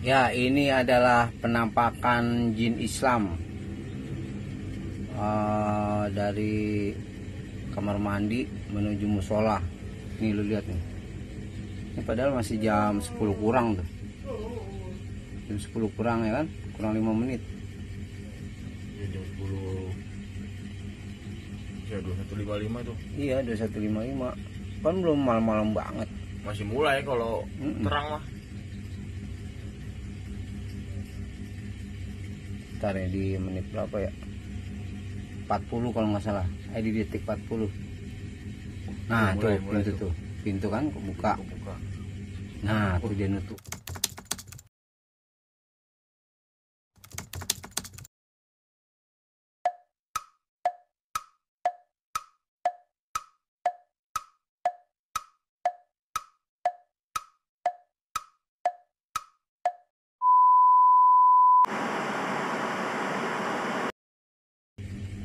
Ya, ini adalah penampakan jin Islam dari kamar mandi menuju musola. Nih lu lihat nih. Ini padahal masih jam 10 kurang tuh. Jam 10 kurang ya kan? Kurang 5 menit. Ya, jam 10. Ya 21.55 tuh. Iya, 21.55. Kan belum malam-malam banget. Masih mulai kalau terang mah. Ntar ya di menit berapa ya? 40 kalau nggak salah. Di detik 40. Nah, mulai, tuh mulai pintu tuh. tuh. Pintu kan kebuka. Buka. Nah, tuh dia nutup.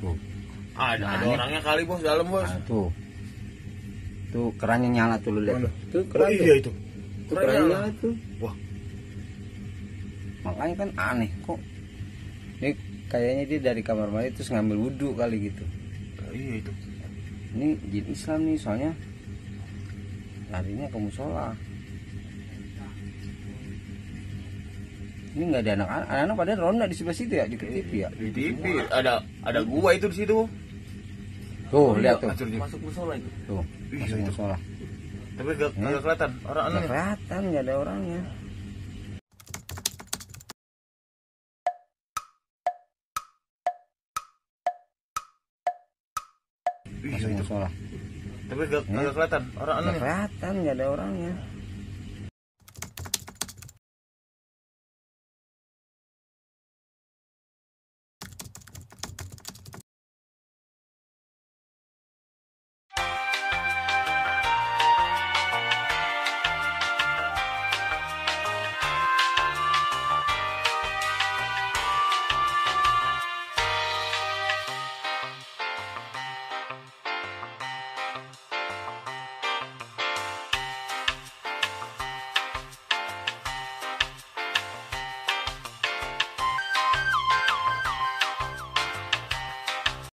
Tuh. Ada Nah, ini- orangnya kali bos dalam bos. Nah, tuh. Tuh kerannya nyala tuh lu lihat. Mana? Tuh Oh keran tuh. iya itu. Tuh kerannya nyala tuh. Wah. Makanya kan aneh kok. Ini kayaknya dia dari kamar mandi terus ngambil wudhu kali gitu. Iya itu. Ini jin Islam nih soalnya larinya ke musola. Ini nggak ada anak-anak pada ronda di sebelah situ ya di TV ya. Di TV ada gua itu di situ. Tuh lihat tuh. Masuk musola itu. Tuh Iya, masuk itu. musola. Tapi gak kelihatan orang Nggak aneh. kelihatan nggak ada orangnya. Iya Masuk itu. musola. Tapi gak kelihatan orang aneh. Nggak kelihatan nggak ada orangnya.